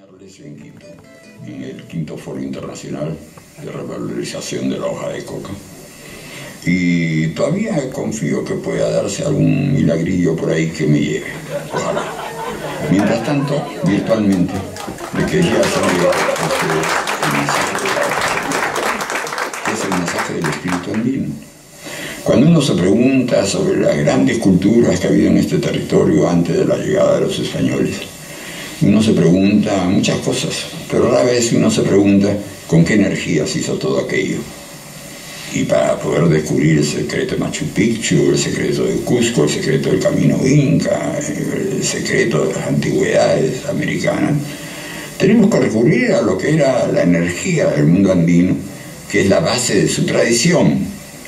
En Quito, en el quinto Foro Internacional de Revalorización de la Hoja de Coca. Y todavía confío que pueda darse algún milagrillo por ahí que me lleve, ojalá. Mientras tanto, virtualmente, le quería hacer llegar el mensaje de la hoja, que es el mensaje del espíritu andino. Cuando uno se pregunta sobre las grandes culturas que ha habido en este territorio antes de la llegada de los españoles, uno se pregunta muchas cosas, pero a la vez uno se pregunta con qué energía se hizo todo aquello. Y para poder descubrir el secreto de Machu Picchu, el secreto de Cusco, el secreto del camino inca, el secreto de las antigüedades americanas, tenemos que recurrir a lo que era la energía del mundo andino, que es la base de su tradición,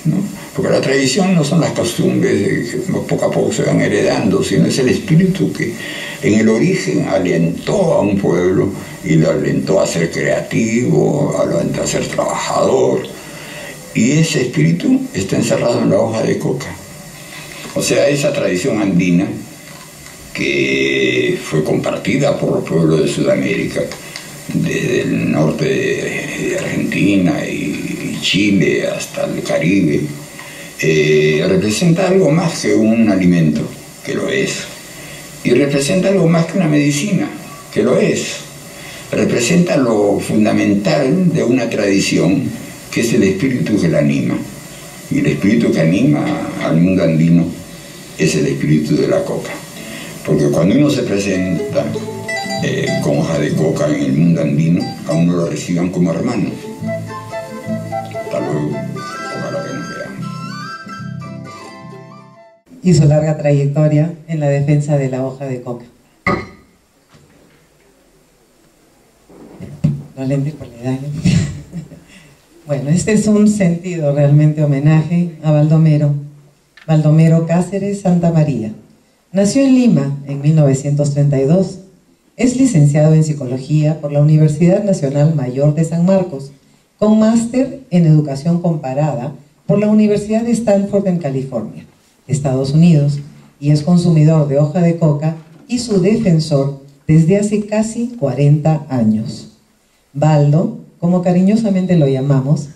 ¿no? Porque la tradición no son las costumbres que poco a poco se van heredando, sino es el espíritu que en el origen alentó a un pueblo y lo alentó a ser creativo, lo alentó a ser trabajador. Y ese espíritu está encerrado en la hoja de coca. O sea, esa tradición andina que fue compartida por los pueblos de Sudamérica, desde el norte de Argentina y Chile hasta el Caribe, representa algo más que un alimento, que lo es, y representa algo más que una medicina, que lo es, representa lo fundamental de una tradición, que es el espíritu que la anima, y el espíritu que anima al mundo andino es el espíritu de la coca, porque cuando uno se presenta con hoja de coca en el mundo andino, a uno lo reciban como hermano. Hasta luego, ojalá que nos veamos. Y su larga trayectoria en la defensa de la hoja de coca. Los lentes por la edad. Bueno, este es un sentido realmente homenaje a Baldomero Cáceres Santa María. Nació en Lima en 1932. Es licenciado en Psicología por la Universidad Nacional Mayor de San Marcos, con máster en Educación Comparada por la Universidad de Stanford en California, Estados Unidos, y es consumidor de hoja de coca y su defensor desde hace casi 40 años. Baldo, como cariñosamente lo llamamos,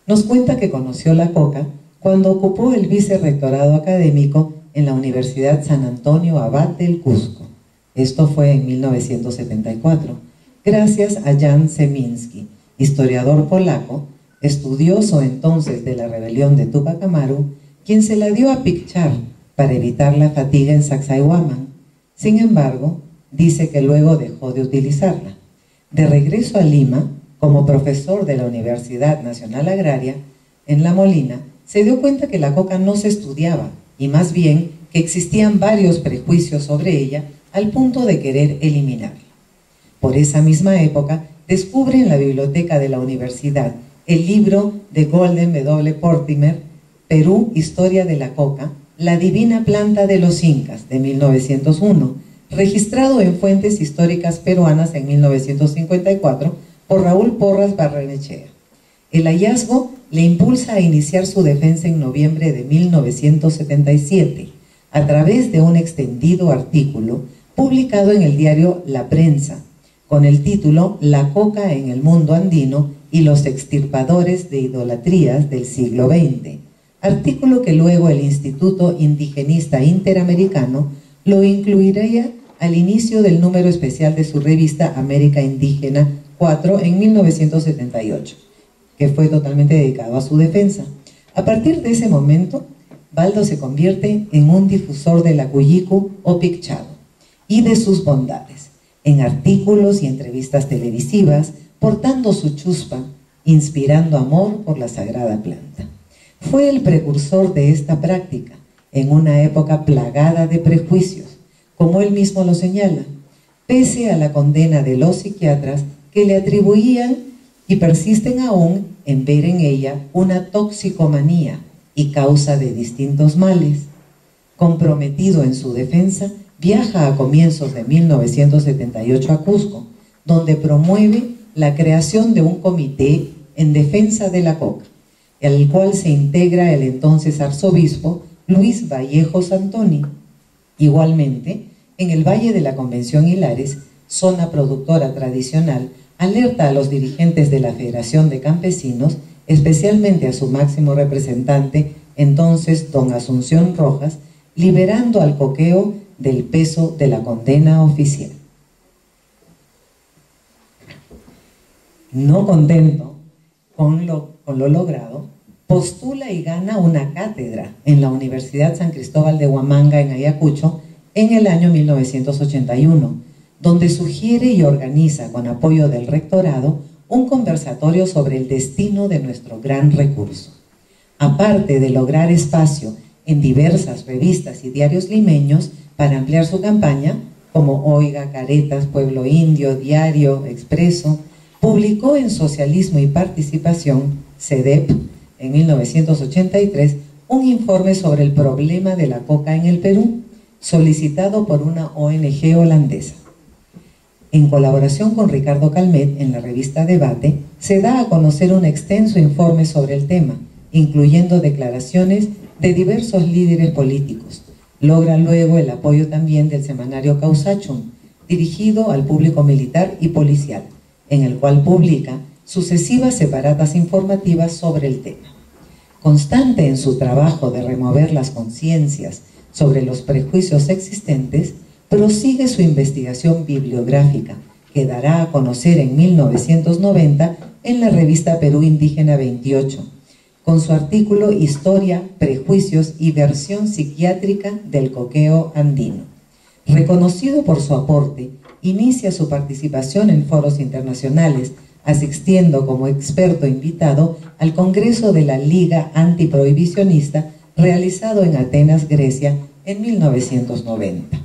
nos cuenta que conoció la coca cuando ocupó el vicerrectorado académico en la Universidad San Antonio Abad del Cusco. Esto fue en 1974, gracias a Jan Szymiński, historiador polaco, estudioso entonces de la rebelión de Túpac Amaru, quien se la dio a picchar para evitar la fatiga en Sacsayhuaman. Sin embargo, dice que luego dejó de utilizarla. De regreso a Lima, como profesor de la Universidad Nacional Agraria, en La Molina, se dio cuenta que la coca no se estudiaba, y más bien que existían varios prejuicios sobre ella al punto de querer eliminarla. Por esa misma época, descubre en la biblioteca de la universidad el libro de Golden W. Portimer, Perú, Historia de la Coca, La Divina Planta de los Incas, de 1901, registrado en fuentes históricas peruanas en 1954 por Raúl Porras Barrenechea. El hallazgo le impulsa a iniciar su defensa en noviembre de 1977, a través de un extendido artículo publicado en el diario La Prensa, con el título La coca en el mundo andino y los extirpadores de idolatrías del siglo XX, artículo que luego el Instituto Indigenista Interamericano lo incluiría al inicio del número especial de su revista América Indígena 4 en 1978, que fue totalmente dedicado a su defensa. A partir de ese momento, Baldo se convierte en un difusor de la cuyicu o picchado y de sus bondades, en artículos y entrevistas televisivas, portando su chuspa, inspirando amor por la sagrada planta. Fue el precursor de esta práctica, en una época plagada de prejuicios, como él mismo lo señala, pese a la condena de los psiquiatras que le atribuían y persisten aún en ver en ella una toxicomanía y causa de distintos males. Comprometido en su defensa, viaja a comienzos de 1978 a Cusco, donde promueve la creación de un comité en defensa de la coca, al cual se integra el entonces arzobispo Luis Vallejos Antoni. Igualmente, en el Valle de la Convención Hilares, zona productora tradicional, alerta a los dirigentes de la Federación de Campesinos, especialmente a su máximo representante, entonces don Asunción Rojas, liberando al coqueo del peso de la condena oficial. No contento con lo logrado, postula y gana una cátedra en la Universidad San Cristóbal de Huamanga en Ayacucho en el año 1981, donde sugiere y organiza con apoyo del rectorado un conversatorio sobre el destino de nuestro gran recurso. Aparte de lograr espacio en diversas revistas y diarios limeños para ampliar su campaña, como Oiga, Caretas, Pueblo Indio, Diario, Expreso, publicó en Socialismo y Participación, CEDEP, en 1983, un informe sobre el problema de la coca en el Perú, solicitado por una ONG holandesa. En colaboración con Ricardo Calmet, en la revista Debate, se da a conocer un extenso informe sobre el tema, incluyendo declaraciones de diversos líderes políticos. Logra luego el apoyo también del semanario Causachum, dirigido al público militar y policial, en el cual publica sucesivas separatas informativas sobre el tema. Constante en su trabajo de remover las conciencias sobre los prejuicios existentes, prosigue su investigación bibliográfica, que dará a conocer en 1990 en la revista Perú Indígena 28, con su artículo Historia, Prejuicios y Versión Psiquiátrica del Coqueo Andino. Reconocido por su aporte, inicia su participación en foros internacionales, asistiendo como experto invitado al Congreso de la Liga Antiprohibicionista realizado en Atenas, Grecia, en 1990.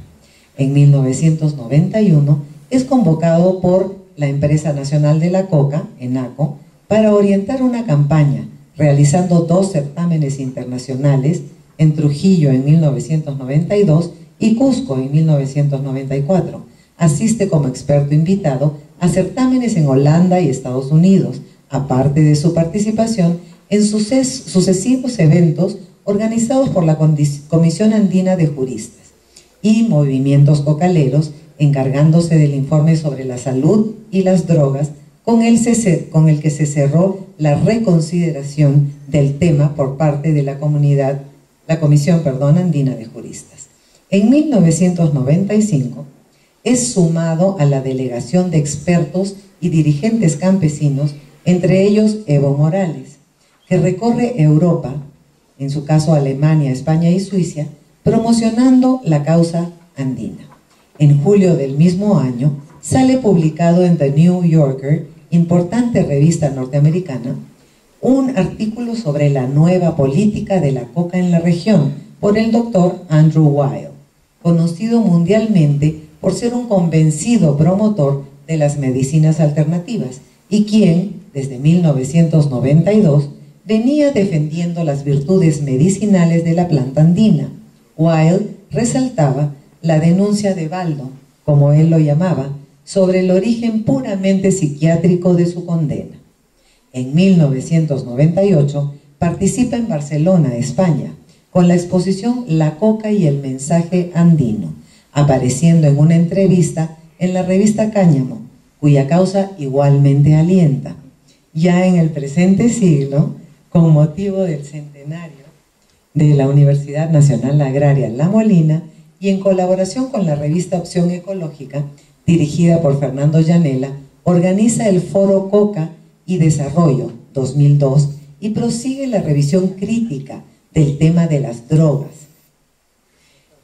En 1991 es convocado por la Empresa Nacional de la Coca, ENACO, para orientar una campaña, realizando 2 certámenes internacionales en Trujillo en 1992 y Cusco en 1994. Asiste como experto invitado a certámenes en Holanda y Estados Unidos, aparte de su participación en sucesivos eventos organizados por la Comisión Andina de Juristas y movimientos cocaleros, encargándose del informe sobre la salud y las drogas, con el que se cerró la reconsideración del tema por parte de la Comisión Andina de Juristas. En 1995 es sumado a la delegación de expertos y dirigentes campesinos, entre ellos Evo Morales, que recorre Europa, en su caso Alemania, España y Suiza, promocionando la causa andina. En julio del mismo año sale publicado en The New Yorker, importante revista norteamericana, un artículo sobre la nueva política de la coca en la región por el doctor Andrew Weil, conocido mundialmente por ser un convencido promotor de las medicinas alternativas y quien, desde 1992, venía defendiendo las virtudes medicinales de la planta andina. Weil resaltaba la denuncia de Baldo, como él lo llamaba, sobre el origen puramente psiquiátrico de su condena. En 1998 participa en Barcelona, España, con la exposición La Coca y el mensaje andino, apareciendo en una entrevista en la revista Cáñamo, cuya causa igualmente alienta. Ya en el presente siglo, con motivo del centenario de la Universidad Nacional Agraria La Molina y en colaboración con la revista Opción Ecológica, dirigida por Fernando Llanela, organiza el Foro Coca y Desarrollo 2002 y prosigue la revisión crítica del tema de las drogas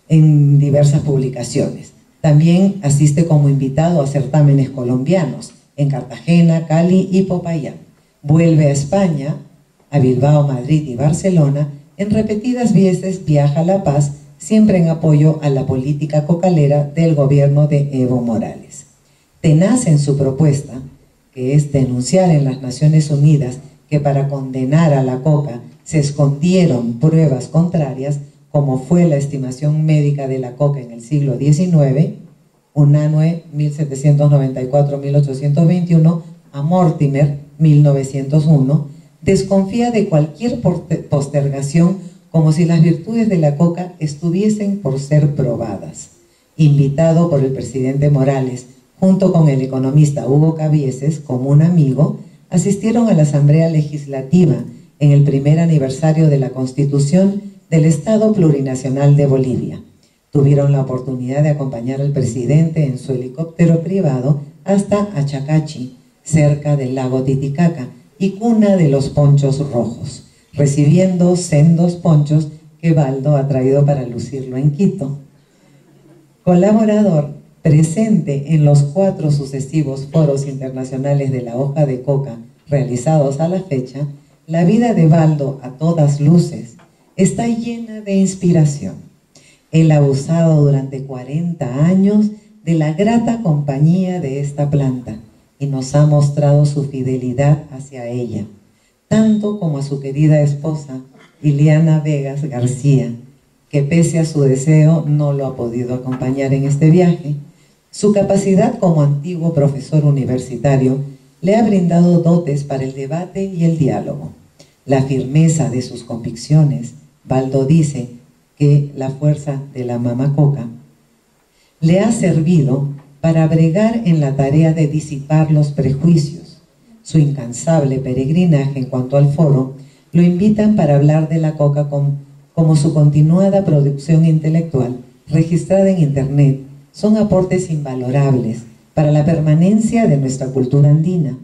en diversas publicaciones. También asiste como invitado a certámenes colombianos en Cartagena, Cali y Popayán. Vuelve a España, a Bilbao, Madrid y Barcelona. En repetidas veces viaja a La Paz, siempre en apoyo a la política cocalera del gobierno de Evo Morales. Tenaz en su propuesta, que es denunciar en las Naciones Unidas que para condenar a la coca se escondieron pruebas contrarias, como fue la estimación médica de la coca en el siglo XIX, Unanue 1794-1821, a Mortimer 1901, desconfía de cualquier postergación como si las virtudes de la coca estuviesen por ser probadas. Invitado por el presidente Morales junto con el economista Hugo Cabieses, como un amigo, asistieron a la Asamblea Legislativa en el primer aniversario de la Constitución del Estado Plurinacional de Bolivia. Tuvieron la oportunidad de acompañar al presidente en su helicóptero privado hasta Achacachi, cerca del lago Titicaca y cuna de los ponchos rojos, recibiendo sendos ponchos que Baldo ha traído para lucirlo en Quito. Colaborador presente en los 4 sucesivos foros internacionales de la hoja de coca realizados a la fecha, la vida de Baldo, a todas luces, está llena de inspiración. Él ha usado durante 40 años de la grata compañía de esta planta y nos ha mostrado su fidelidad hacia ella, tanto como a su querida esposa, Iliana Vegas García, que pese a su deseo no lo ha podido acompañar en este viaje. Su capacidad como antiguo profesor universitario le ha brindado dotes para el debate y el diálogo. La firmeza de sus convicciones, Baldo dice que la fuerza de la Mama Coca le ha servido para bregar en la tarea de disipar los prejuicios. Su incansable peregrinaje en cuanto al foro lo invitan para hablar de la coca como su continuada producción intelectual registrada en Internet son aportes invalorables para la permanencia de nuestra cultura andina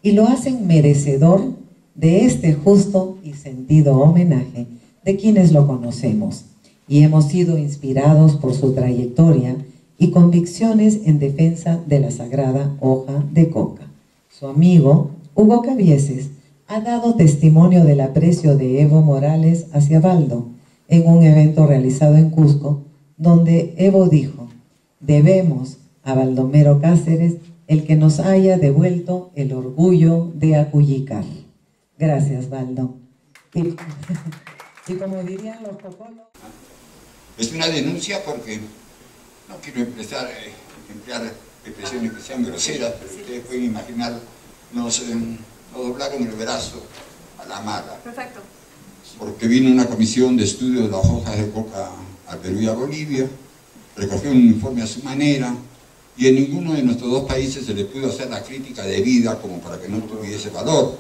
y lo hacen merecedor de este justo y sentido homenaje de quienes lo conocemos y hemos sido inspirados por su trayectoria y convicciones en defensa de la sagrada hoja de coca. Su amigo, Hugo Cabieses, ha dado testimonio del aprecio de Evo Morales hacia Baldo en un evento realizado en Cusco, donde Evo dijo: debemos a Baldomero Cáceres el que nos haya devuelto el orgullo de Acullicar. Gracias, Baldo. Y como dirían los cocolos... Es una denuncia porque no quiero emplear expresiones que sean groseras, pero ustedes pueden imaginar, nos doblaron el brazo a la mala. Perfecto. Porque vino una comisión de estudio de las hojas de coca a Perú y a Bolivia, recogió un informe a su manera, y en ninguno de nuestros 2 países se le pudo hacer la crítica debida como para que no tuviese valor.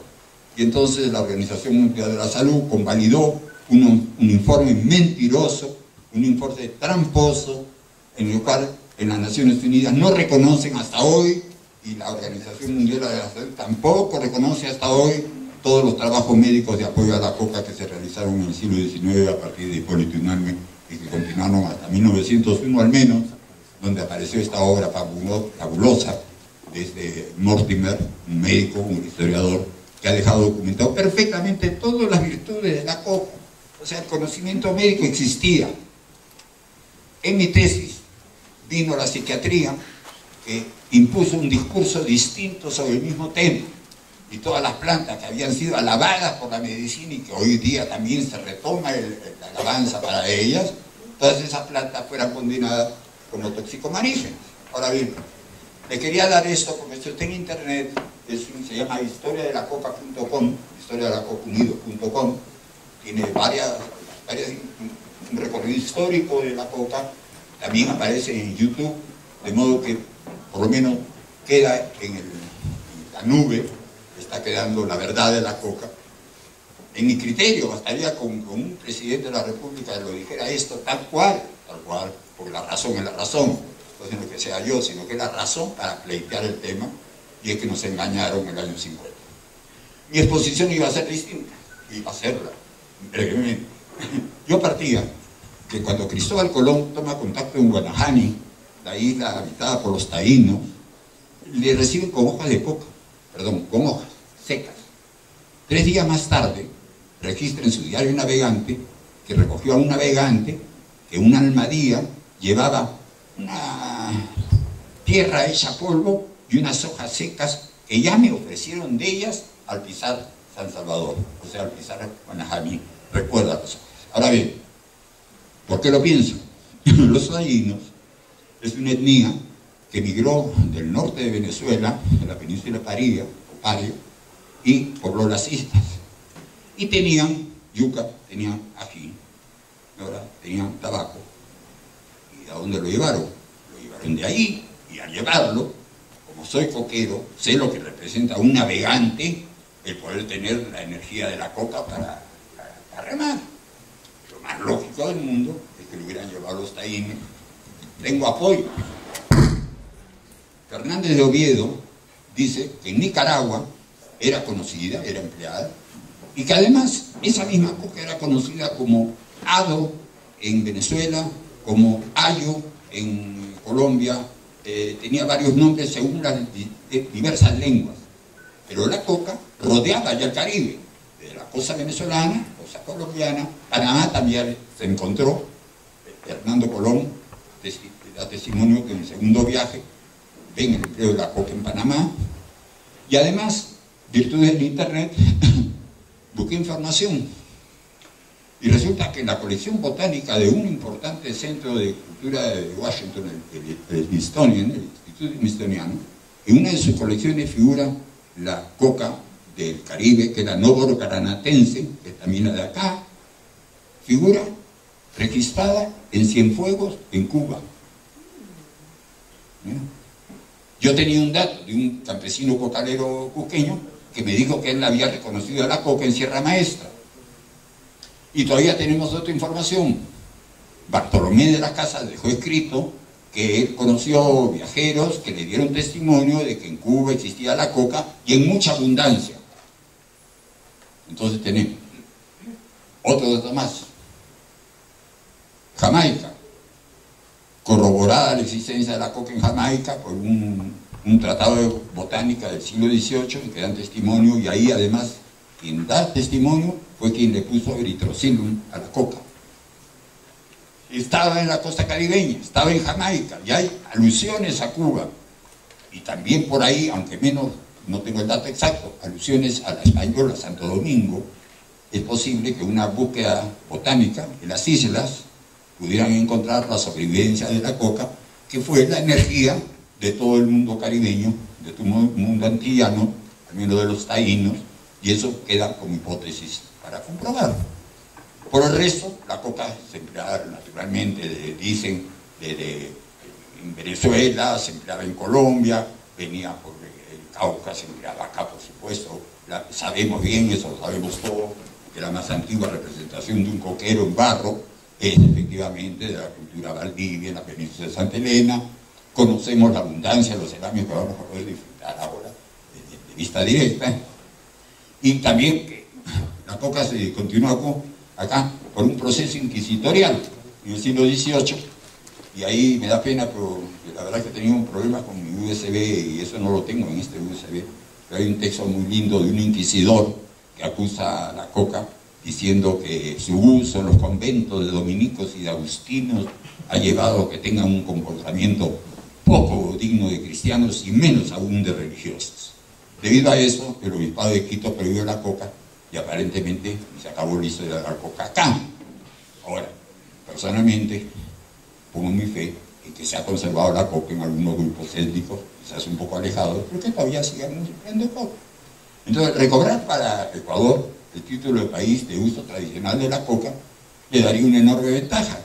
Y entonces la Organización Mundial de la Salud convalidó un informe mentiroso, un informe tramposo, en el cual en las Naciones Unidas no reconocen hasta hoy, y la Organización Mundial de la Salud tampoco reconoce hasta hoy, todos los trabajos médicos de apoyo a la coca que se realizaron en el siglo XIX a partir de Hipólito Unanue y que continuaron hasta 1901 al menos, donde apareció esta obra fabulosa de Mortimer, un médico, un historiador, que ha dejado documentado perfectamente todas las virtudes de la coca. O sea, el conocimiento médico existía. En mi tesis vino la psiquiatría, que impuso un discurso distinto sobre el mismo tema, y todas las plantas que habían sido alabadas por la medicina y que hoy día también se retoma la alabanza para ellas, todas esas plantas fueran condenadas como toxicomanígenas. Ahora bien, le quería dar esto porque esto está en internet, se llama historiadelacoca.com, historiadelacocaunido.com, tiene un recorrido histórico de la coca, también aparece en YouTube, de modo que por lo menos queda en la nube, está quedando la verdad de la coca. En mi criterio, bastaría con un presidente de la República que lo dijera esto tal cual, porque la razón es la razón, no es lo que sea yo, sino que es la razón para pleitear el tema, y es que nos engañaron en el año 50. Mi exposición iba a ser distinta, iba a serla, brevemente. Yo partía que cuando Cristóbal Colón toma contacto en Guanahani, la isla habitada por los taínos, le reciben con hojas de coca, con hojas secas. 3 días más tarde, registra en su diario navegante que recogió a un navegante que una almadía llevaba una tierra hecha polvo y unas hojas secas que ya me ofrecieron de ellas al pisar San Salvador, o sea, al pisar Guanahani. Recuerda las hojas. Ahora bien, ¿por qué lo pienso? Los taínos es una etnia que migró del norte de Venezuela, de la península Paria, y pobló las islas. Y tenían yuca, tenían ají, ahora tenían tabaco. ¿Y a dónde lo llevaron? Lo llevaron de ahí, y al llevarlo, como soy coquero, sé lo que representa un navegante el poder tener la energía de la coca para remar. Lo más lógico del mundo es que lo hubieran llevado los taínos. Tengo apoyo. Fernández de Oviedo dice que en Nicaragua era conocida, era empleada, y que además esa misma coca era conocida como hado en Venezuela, como ayo en Colombia, tenía varios nombres según las diversas lenguas. Pero la coca rodeaba ya el Caribe, de la costa venezolana, costa colombiana, Panamá también se encontró. Hernando Colón da testimonio que en el segundo viaje ven el empleo de la coca en Panamá, y además, virtud del internet, busqué información, y resulta que en la colección botánica de un importante centro de cultura de Washington, el Smithsonian, el Instituto Smithsoniano, en una de sus colecciones figura la coca del Caribe, que es la Novoro Caranatense, que es también la de acá, figura registrada en Cienfuegos, en Cuba. Yo tenía un dato de un campesino cocalero cusqueño que me dijo que él había reconocido a la coca en Sierra Maestra. Y todavía tenemos otra información. Bartolomé de la Casa dejó escrito que él conoció viajeros que le dieron testimonio de que en Cuba existía la coca y en mucha abundancia. Entonces tenemos otro dato más. Jamaica, corroborada la existencia de la coca en Jamaica por un tratado de botánica del siglo XVIII en que dan testimonio, y ahí además quien da testimonio fue quien le puso eritrocilum a la coca. Estaba en la costa caribeña, estaba en Jamaica, y hay alusiones a Cuba, y también por ahí, aunque menos, no tengo el dato exacto, alusiones a la española Santo Domingo. Es posible que una búsqueda botánica en las islas pudieran encontrar la sobrevivencia de la coca, que fue la energía de todo el mundo caribeño, de todo el mundo antillano, también lo de los taínos, y eso queda como hipótesis para comprobar. Por el resto, la coca se empleaba naturalmente, dicen, en Venezuela, se empleaba en Colombia, venía por el Cauca, se empleaba acá, por supuesto. Sabemos bien, eso lo sabemos todo, que la más antigua representación de un coquero en barro es efectivamente de la cultura Valdivia, en la península de Santa Elena. Conocemos la abundancia de los ceramios que vamos a poder disfrutar ahora de vista directa. Y también que la coca se continuó acá por un proceso inquisitorial en el siglo XVIII, y ahí me da pena, pero la verdad que tenía un problema con mi USB, y eso no lo tengo en este USB, pero hay un texto muy lindo de un inquisidor que acusa a la coca, diciendo que su uso en los conventos de dominicos y de agustinos ha llevado a que tengan un comportamiento poco digno de cristianos y menos aún de religiosos. Debido a eso, el obispado de Quito prohibió la coca, y aparentemente se acabó la historia de la coca acá. Ahora, personalmente, pongo mi fe en que se ha conservado la coca en algunos grupos étnicos, quizás un poco alejados, pero que todavía siguen empleando coca. Entonces, recobrar para Ecuador el título de país de uso tradicional de la coca le daría una enorme ventaja.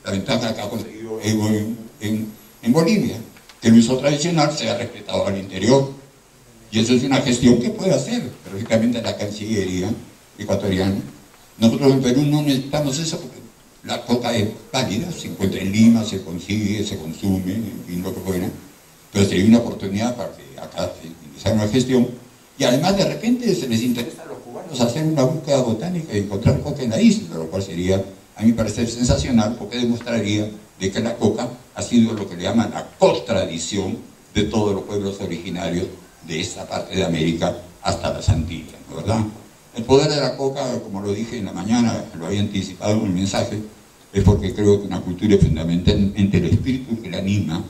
La ventaja que ha conseguido Evo en Bolivia, que el uso tradicional sea respetado al interior. Y eso es una gestión que puede hacer perfectamente la Cancillería ecuatoriana. Nosotros en Perú no necesitamos eso, porque la coca es válida, se encuentra en Lima, se consigue, se consume, en fin, lo que fuera. Pero sería una oportunidad para que acá se iniciara una gestión. Y además, de repente, se les interesa a los cubanos hacer una búsqueda botánica y encontrar coca en la isla, lo cual sería, a mi parecer, sensacional, porque demostraría de que la coca ha sido lo que le llaman la cotradición de todos los pueblos originarios de esta parte de América hasta las Antillas, ¿no? ¿Verdad? El poder de la coca, como lo dije en la mañana, lo había anticipado en el mensaje, es porque creo que una cultura es fundamentalmente el espíritu que la anima,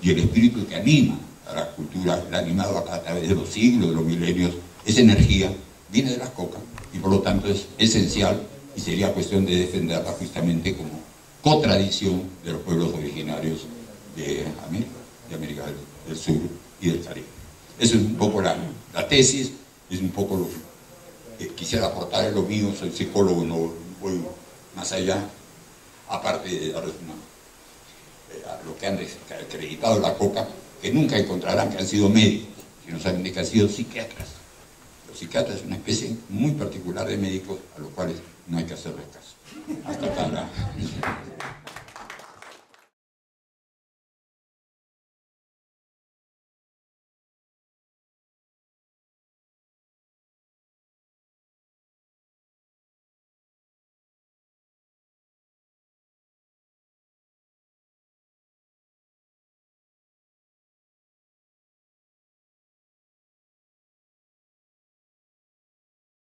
y el espíritu que anima a la cultura, la ha animado a través de los siglos, de los milenios. Esa energía viene de la coca, y por lo tanto es esencial, y sería cuestión de defenderla justamente como cotradición de los pueblos originarios de América del Sur y del Caribe. Eso es un poco la tesis, es un poco lo que quisiera aportar en lo mío. Soy psicólogo, no voy más allá, aparte de darles lo que han acreditado la coca, que nunca encontrarán que han sido médicos, sino saben de que han sido psiquiatras. Los psiquiatras es una especie muy particular de médicos a los cuales no hay que hacerles caso. Hasta acá.